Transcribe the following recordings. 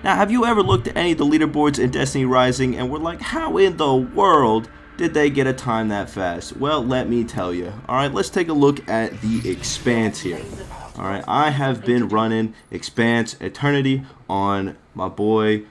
Now, have you ever looked at any of the leaderboards in Destiny Rising and were like, how in the world did they get a time that fast? Well, let me tell you. Alright, let's take a look at the Expanse here. Alright, I have been running Expanse Eternity on my boy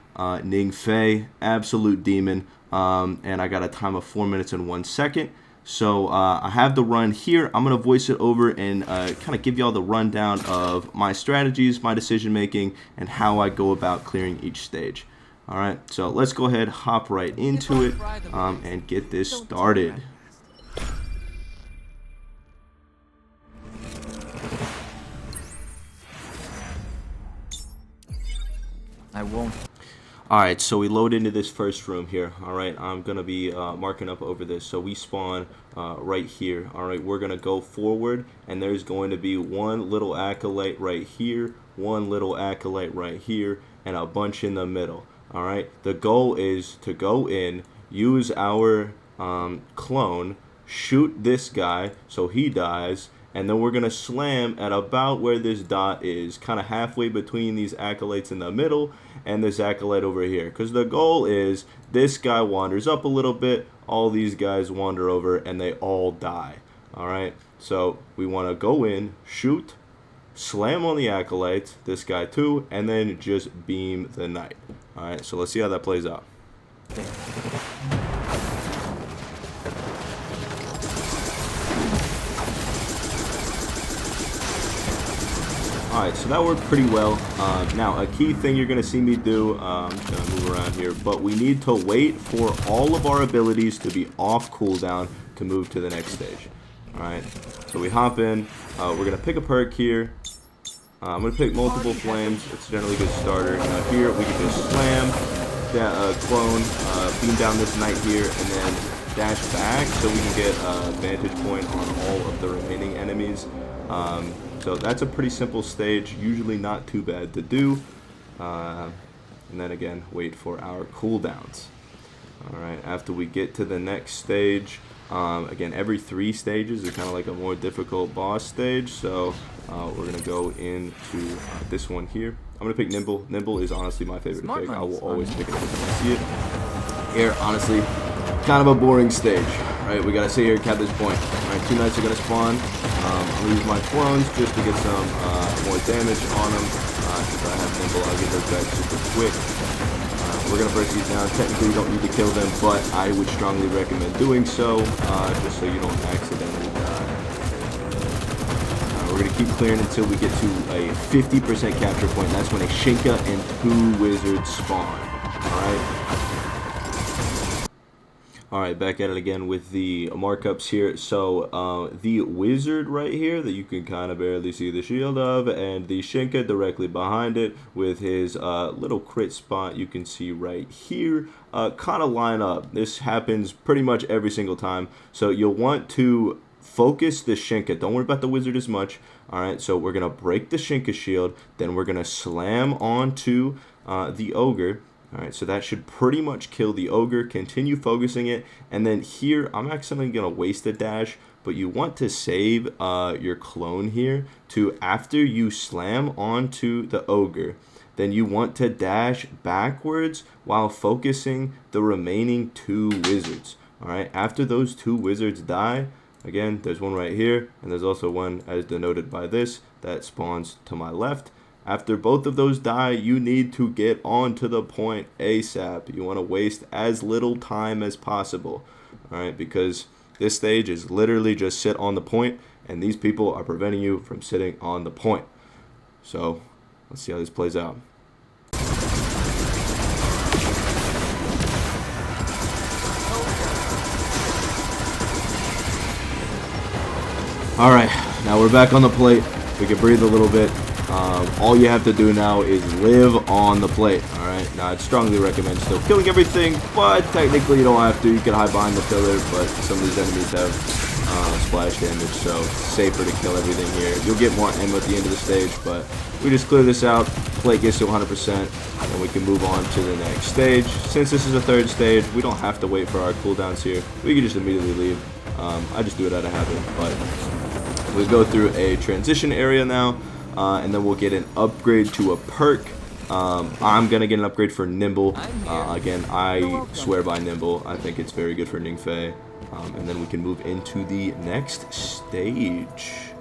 Ning Fei, absolute demon, and I got a time of 4 minutes and 1 second. So I have the run here. I'm going to voice it over and kind of give you all the rundown of my strategies, my decision making, and how I go about clearing each stage. Alright, so let's go ahead, hop right into it, and get this started. I won't. Alright, so we load into this first room here. Alright, I'm going to be marking up over this. So we spawn right here. Alright, we're going to go forward, and there's going to be one little acolyte right here, one little acolyte right here, and a bunch in the middle. Alright, the goal is to go in, use our clone, shoot this guy so he dies, and then we're going to slam at about where this dot is, kind of halfway between these acolytes in the middle and this acolyte over here. Because the goal is this guy wanders up a little bit, all these guys wander over, and they all die. Alright, so we want to go in, shoot, slam on the acolytes, this guy too, and then just beam the knight. Alright, so let's see how that plays out. Alright, so that worked pretty well. Now, a key thing you're going to see me do, I'm just going to move around here, but we need to wait for all of our abilities to be off cooldown to move to the next stage. Alright, so we hop in, we're going to pick a perk here. I'm going to pick multiple flames, it's generally a good starter. Now here, we can just slam, that clone, beam down this knight here, and then dash back so we can get a vantage point on all of the remaining enemies. So that's a pretty simple stage, usually not too bad to do. And then again, wait for our cooldowns. Alright, after we get to the next stage, again, every 3 stages is kind of like a more difficult boss stage. So we're going to go into this one here. I'm going to pick Nimble. Nimble is honestly my favorite pick. I will always pick it every time I see it. Here, honestly, kind of a boring stage. Right, we gotta sit here, cap this point. Alright, 2 knights are gonna spawn. I'm gonna use my clones just to get some more damage on them. Since I have Nimble, I'll get those back super quick. We're gonna burst these down. Technically, you don't need to kill them, but I would strongly recommend doing so, just so you don't accidentally die. We're gonna keep clearing until we get to a 50% capture point. That's when a Shinka and 2 wizards spawn. Alright. Alright, back at it again with the markups here. So, the wizard right here that you can kind of barely see the shield of, and the Shinka directly behind it with his little crit spot you can see right here, kind of line up. This happens pretty much every single time. So, you'll want to focus the Shinka. Don't worry about the wizard as much. Alright, so we're going to break the Shinka shield, then we're going to slam onto the ogre. Alright, so that should pretty much kill the ogre. Continue focusing it, and then here, I'm actually going to waste a dash, but you want to save your clone here to, after you slam onto the ogre, then you want to dash backwards while focusing the remaining 2 wizards. Alright, after those 2 wizards die, again, there's one right here, and there's also one, as denoted by this, that spawns to my left. After both of those die, you need to get on to the point ASAP. You want to waste as little time as possible. Alright, because this stage is literally just sit on the point, and these people are preventing you from sitting on the point. So, let's see how this plays out. Alright, now we're back on the plate. We can breathe a little bit. All you have to do now is live on the plate. Alright, now I'd strongly recommend still killing everything, but technically you don't have to. You can hide behind the pillar, but some of these enemies have splash damage, so it's safer to kill everything here. You'll get more ammo at the end of the stage, but we just clear this out, plate gets to 100%, and we can move on to the next stage. Since this is a 3rd stage, we don't have to wait for our cooldowns here. We can just immediately leave. I just do it out of habit, but we go through a transition area now. And then we'll get an upgrade to a perk I'm going to get an upgrade for Nimble. Again, I swear by Nimble. I think it's very good for Ning Fei. And then we can move into the next stage.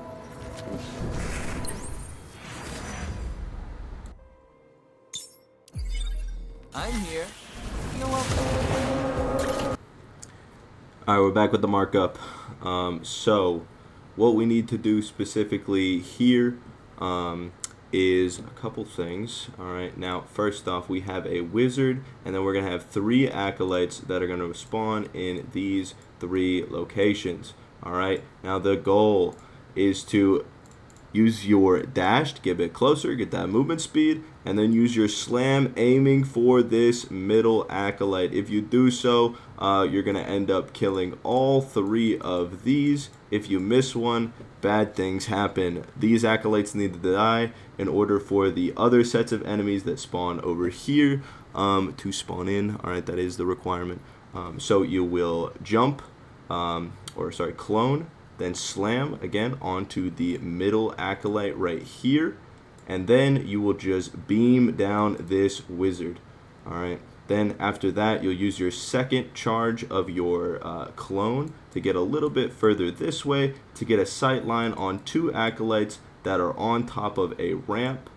I'm here. You're welcome. Alright, we're back with the markup. So, what we need to do specifically here is a couple things. Alright, now first off, we have a wizard, and then we're going to have 3 acolytes that are going to spawn in these 3 locations. Alright, now the goal is to use your dash to get a bit closer, get that movement speed, and then use your slam aiming for this middle acolyte. If you do so, you're going to end up killing all 3 of these. If you miss one, bad things happen. These acolytes need to die in order for the other sets of enemies that spawn over here to spawn in. Alright, that is the requirement. So you will jump, clone, then slam again onto the middle acolyte right here, and then you will just beam down this wizard. Alright, then after that you'll use your second charge of your clone to get a little bit further this way to get a sight line on 2 acolytes that are on top of a ramp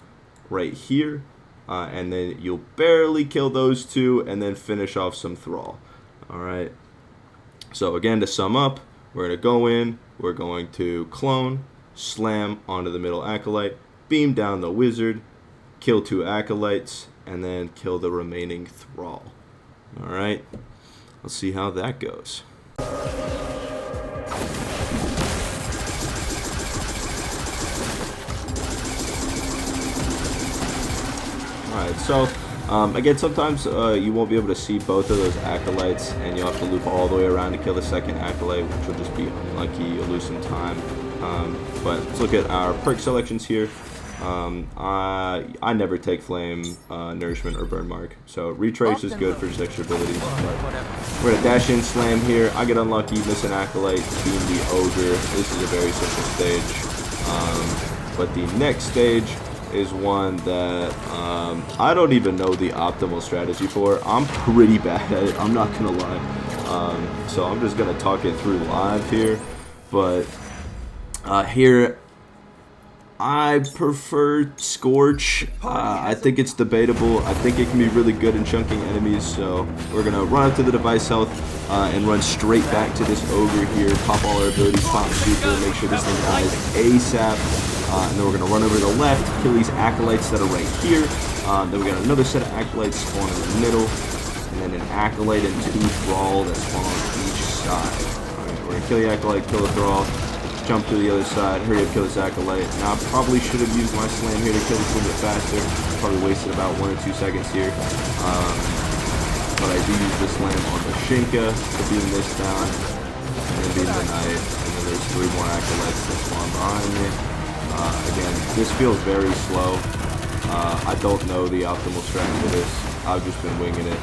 right here, and then you'll barely kill those 2 and then finish off some thrall. Alright, so again, to sum up, we're going to go in, we're going to clone, slam onto the middle acolyte, beam down the wizard, kill 2 acolytes, and then kill the remaining thrall. Alright, let's see how that goes. Alright, so again, sometimes you won't be able to see both of those acolytes, and you'll have to loop all the way around to kill the second acolyte, which will just be unlucky. You'll lose some time. But let's look at our perk selections here. I never take flame, nourishment, or burn mark, so retrace is good for just extra abilities. But we're gonna dash in, slam here. I get unlucky, miss an acolyte, beam the ogre. This is a very simple stage. But the next stage is one that I don't even know the optimal strategy for. I'm pretty bad at it, I'm not gonna lie. So I'm just gonna talk it through live here. But here I prefer Scorch. I think it's debatable. I think it can be really good in chunking enemies, so we're gonna run up to the device health and run straight back to this ogre here, pop all our abilities, pop super, make sure this thing dies ASAP. And then we're going to run over to the left, kill these acolytes that are right here. Then we got another set of acolytes spawn in the middle. And then an acolyte and 2 thrall that spawn on each side. Alright, we're going to kill the acolyte, kill the thrall, jump to the other side, hurry up, kill this acolyte. Now I probably should have used my slam here to kill this a little bit faster. Probably wasted about 1 or 2 seconds here. But I do use the slam on the Shinka to beam this down. And then beam the knight. And then there's 3 more acolytes that spawn behind me. Again, this feels very slow. I don't know the optimal strategy for this. I've just been winging it,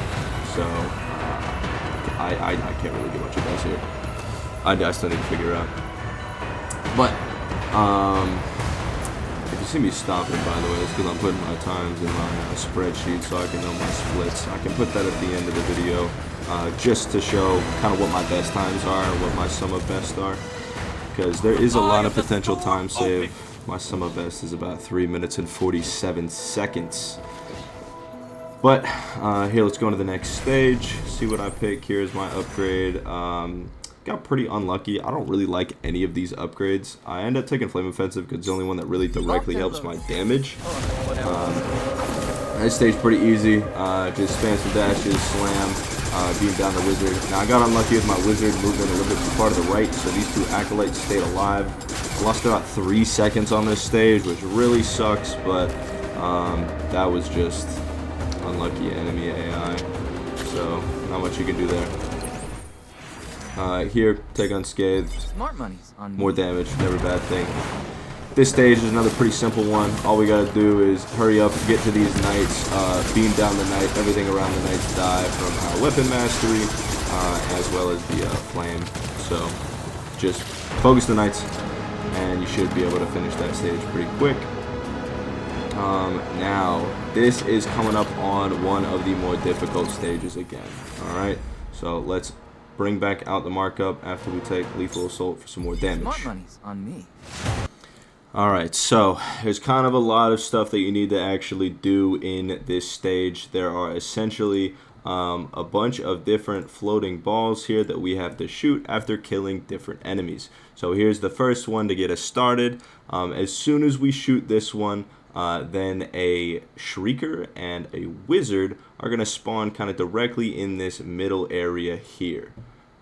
so I can't really get much advice here. I still need to figure out. But if you see me stopping, by the way, it's because I'm putting my times in my spreadsheet so I can know my splits. I can put that at the end of the video just to show kind of what my best times are and what my sum of best are, because there is a lot of potential time save. My sum of best is about 3 minutes and 47 seconds. But here, let's go into the next stage. See what I pick. Here's my upgrade. Got pretty unlucky. I don't really like any of these upgrades. I end up taking Flame Offensive because it's the only one that really directly helps my damage. This stage pretty easy. Just spam some dashes, slam, beam down the wizard. Now I got unlucky with my wizard moving a little bit too far to the right, so these 2 acolytes stayed alive. Lost about 3 seconds on this stage, which really sucks, but that was just unlucky enemy AI, so not much you can do there. Here, take unscathed, Smart money's on more damage, never a bad thing. This stage is another pretty simple one. All we gotta do is hurry up, get to these knights, beam down the knight, everything around the knights die from our weapon mastery, as well as the flame. So just focus the knights, and you should be able to finish that stage pretty quick. Now, this is coming up on one of the more difficult stages again. Alright, so let's bring back out the markup after we take Lethal Assault for some more damage. Smart money's on me. Alright, so there's kind of a lot of stuff that you need to actually do in this stage. There are essentially a bunch of different floating balls here that we have to shoot after killing different enemies. So here's the first one to get us started. As soon as we shoot this one, then a Shrieker and a Wizard are going to spawn kind of directly in this middle area here.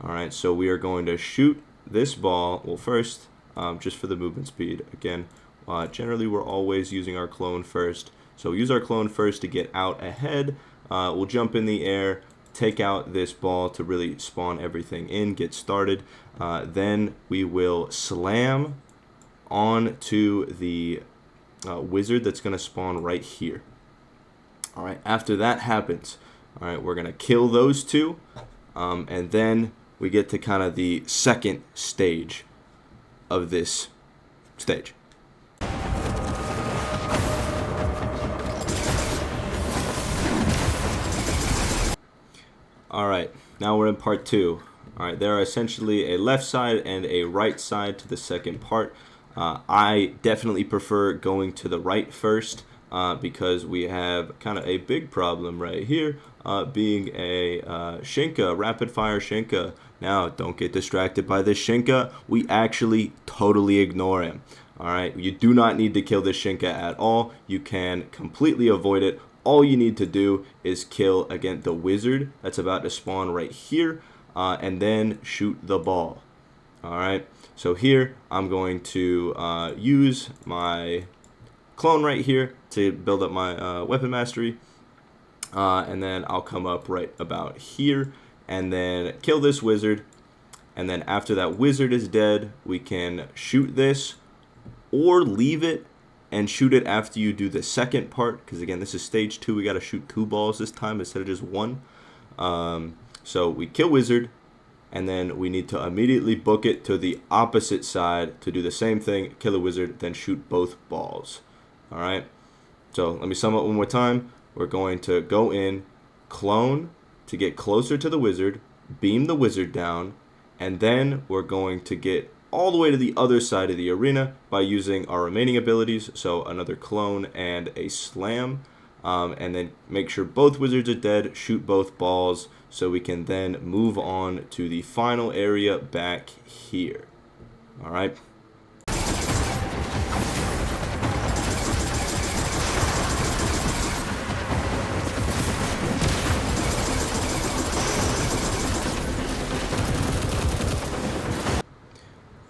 Alright, so we are going to shoot this ball. Well, first, just for the movement speed. Again, generally we're always using our clone first. So use our clone first to get out ahead. We'll jump in the air, take out this ball to really spawn everything in, get started. Then we will slam onto the Wizard that's going to spawn right here. Alright, after that happens, alright, we're going to kill those two. And then we get to kind of the second stage of this stage. Alright, now we're in part 2. Alright, there are essentially a left side and a right side to the second part. I definitely prefer going to the right first because we have kind of a big problem right here, being a Shinka, rapid fire Shinka. Now, don't get distracted by this Shinka. We actually totally ignore him. Alright, you do not need to kill this Shinka at all. You can completely avoid it. All you need to do is kill, again, the Wizard that's about to spawn right here, and then shoot the ball. Alright, so here I'm going to use my clone right here to build up my weapon mastery, and then I'll come up right about here and then kill this Wizard, and then after that Wizard is dead, we can shoot this or leave it and shoot it after you do the second part, because again, this is stage 2. We got to shoot 2 balls this time instead of just 1. So we kill Wizard, and then we need to immediately book it to the opposite side to do the same thing, kill a Wizard, then shoot both balls. Alright, so let me sum up one more time. We're going to go in, clone to get closer to the Wizard, beam the Wizard down, and then we're going to get all the way to the other side of the arena by using our remaining abilities, so another clone and a slam, and then make sure both Wizards are dead, shoot both balls, so we can then move on to the final area back here. Alright.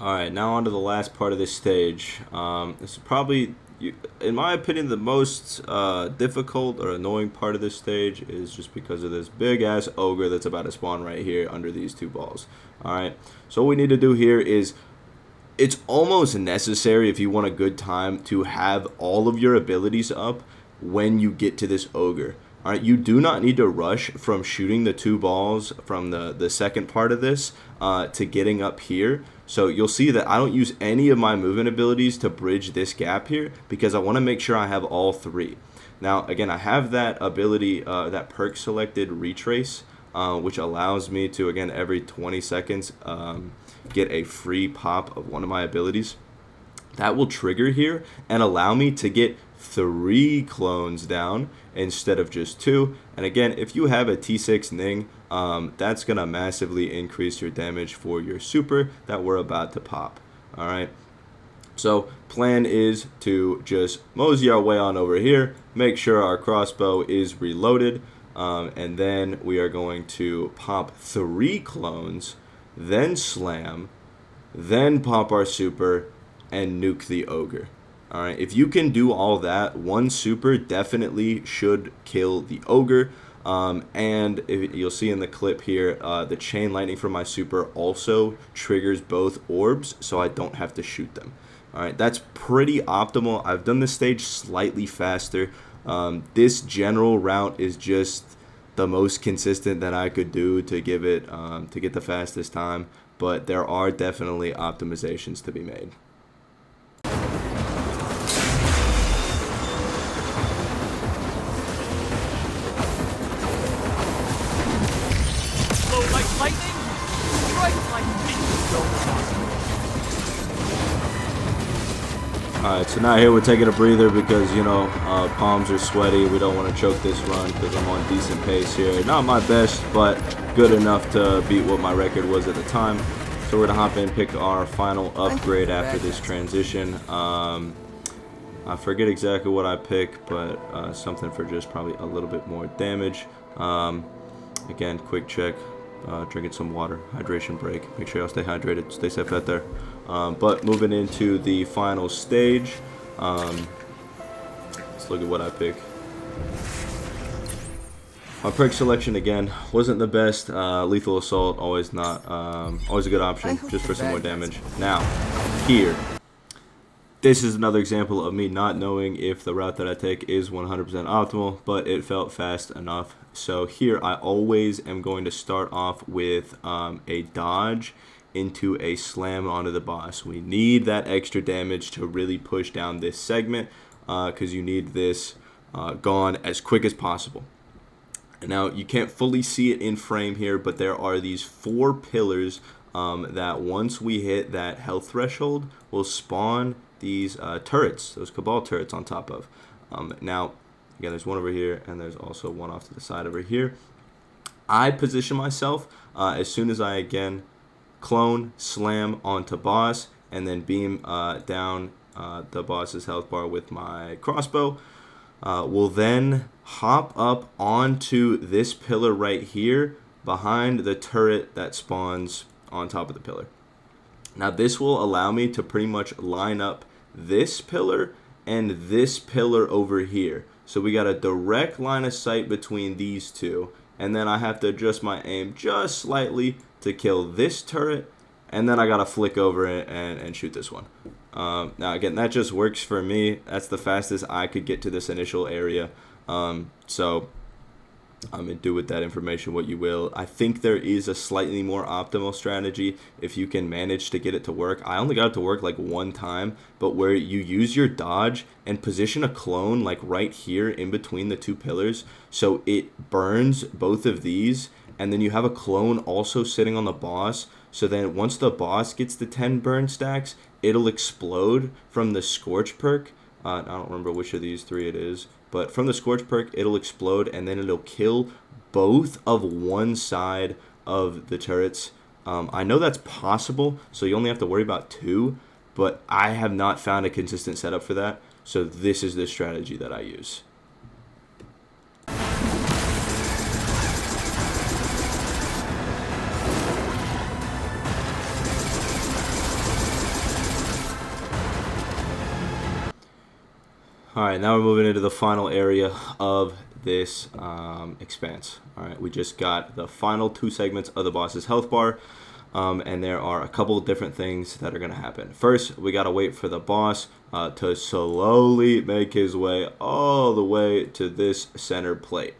Alright, now on to the last part of this stage. This is probably, in my opinion, the most difficult or annoying part of this stage is just because of this big-ass ogre that's about to spawn right here under these 2 balls. Alright, so what we need to do here is, it's almost necessary if you want a good time to have all of your abilities up when you get to this ogre. Alright, you do not need to rush from shooting the 2 balls from the second part of this to getting up here. So you'll see that I don't use any of my movement abilities to bridge this gap here because I want to make sure I have all 3. Now, again, I have that ability, that perk selected retrace, which allows me to, again, every 20 seconds get a free pop of one of my abilities. That will trigger here and allow me to get 3 clones down instead of just 2. And again, if you have a T6 Ning, that's going to massively increase your damage for your super that we're about to pop. Alright, so plan is to just mosey our way on over here, make sure our crossbow is reloaded, and then we are going to pop 3 clones, then slam, then pop our super, and nuke the ogre. Alright, if you can do all that, 1 super definitely should kill the ogre. And you'll see in the clip here, the chain lightning from my super also triggers both orbs, so I don't have to shoot them. Alright, that's pretty optimal. I've done this stage slightly faster. This general route is just the most consistent that I could do to give it to get the fastest time, but there are definitely optimizations to be made. Alright, so now here we're taking a breather because, you know, palms are sweaty. We don't want to choke this run because I'm on decent pace here. Not my best, but good enough to beat what my record was at the time. So we're going to hop in, pick our final upgrade after this transition. I forget exactly what I pick, but something for just probably a little bit more damage. Again, quick check. Drinking some water, hydration break. Make sure y'all stay hydrated, stay safe out there. But moving into the final stage, let's look at what I pick. My perk selection again wasn't the best. Lethal assault, always not, always a good option, just for some more damage. Now, here, this is another example of me not knowing if the route that I take is 100% optimal, but it felt fast enough. So here I always am going to start off with a dodge into a slam onto the boss. We need that extra damage to really push down this segment because you need this gone as quick as possible. Now you can't fully see it in frame here, but there are these 4 pillars that once we hit that health threshold will spawn these turrets, those Cabal turrets on top of. Now, again, there's one over here, and there's also one off to the side over here. I position myself as soon as I, again, clone, slam onto boss, and then beam down the boss's health bar with my crossbow. Will then hop up onto this pillar right here behind the turret that spawns on top of the pillar. Now, this will allow me to pretty much line up this pillar and this pillar over here. So we got a direct line of sight between these two, and then I have to adjust my aim just slightly to kill this turret, and then I gotta flick over it and shoot this one. Now again, that just works for me. That's the fastest I could get to this initial area. So do with that information what you will. I think there is a slightly more optimal strategy if you can manage to get it to work. I only got it to work like one time, but where you use your dodge and position a clone like right here in between the 2 pillars so it burns both of these, and then you have a clone also sitting on the boss, so then once the boss gets to 10 burn stacks, it'll explode from the Scorch perk. I don't remember which of these 3 it is, but from the Scorch perk, it'll explode, and then it'll kill both of one side of the turrets. I know that's possible, so you only have to worry about 2, but I have not found a consistent setup for that, so this is the strategy that I use. Alright, now we're moving into the final area of this expanse. Alright, we just got the final 2 segments of the boss's health bar, and there are a couple of different things that are going to happen. First, we got to wait for the boss to slowly make his way all the way to this center plate.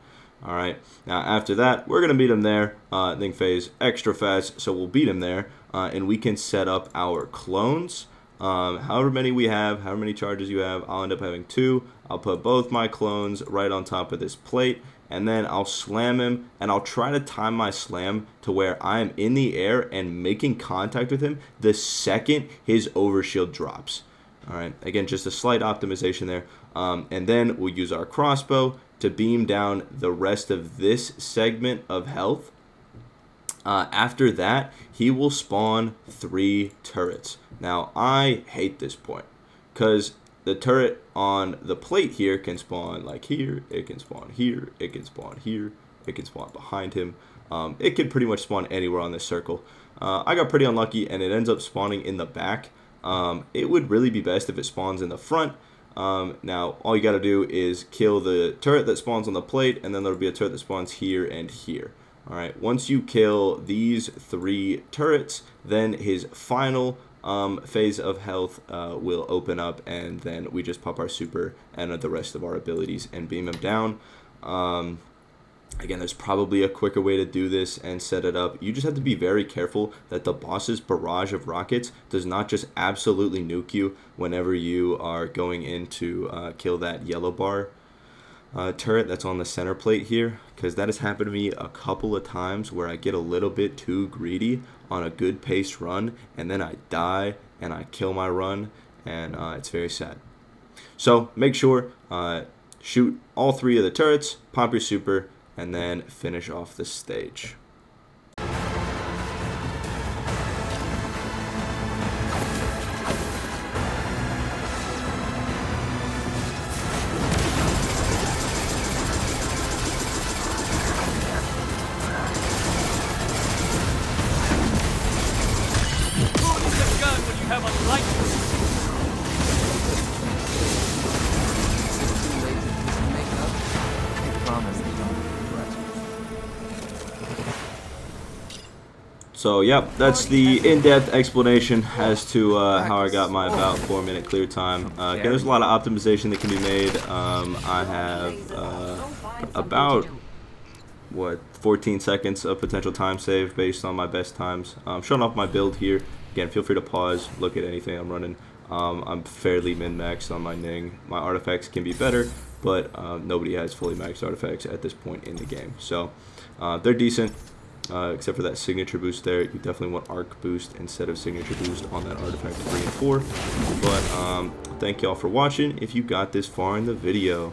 Alright, now after that, we're going to beat him there. Ning Fei's extra fast, so we'll beat him there, and we can set up our clones. However many we have, however many charges you have, I'll end up having 2. I'll put both my clones right on top of this plate, and then I'll slam him, and I'll try to time my slam to where I'm in the air and making contact with him the second his overshield drops. Alright, again, just a slight optimization there. And then we'll use our crossbow to beam down the rest of this segment of health. After that, he will spawn 3 turrets. Now, I hate this point because the turret on the plate here can spawn like here, it can spawn here, it can spawn here, it can spawn behind him. It can pretty much spawn anywhere on this circle. I got pretty unlucky and it ends up spawning in the back. It would really be best if it spawns in the front. Now, all you got to do is kill the turret that spawns on the plate, and then there'll be a turret that spawns here and here. Alright, once you kill these 3 turrets, then his final phase of health will open up, and then we just pop our super and the rest of our abilities and beam him down. Again, there's probably a quicker way to do this and set it up. You just have to be very careful that the boss's barrage of rockets does not just absolutely nuke you whenever you are going in to kill that yellow bar turret that's on the center plate here, because that has happened to me a couple of times where I get a little bit too greedy on a good paced run, and then I die and I kill my run, and it's very sad. So make sure shoot all 3 of the turrets, pop your super, and then finish off the stage. So, yep, that's the in-depth explanation as to how I got my about 4-minute clear time. Again, there's a lot of optimization that can be made. I have about, 14 seconds of potential time save based on my best times. I'm showing off my build here. Again, feel free to pause, look at anything I'm running. I'm fairly min-maxed on my Ning. My artifacts can be better, but nobody has fully maxed artifacts at this point in the game. So, they're decent. Except for that signature boost there. You definitely want arc boost instead of signature boost on that artifact 3 and 4. But thank y'all for watching if you got this far in the video.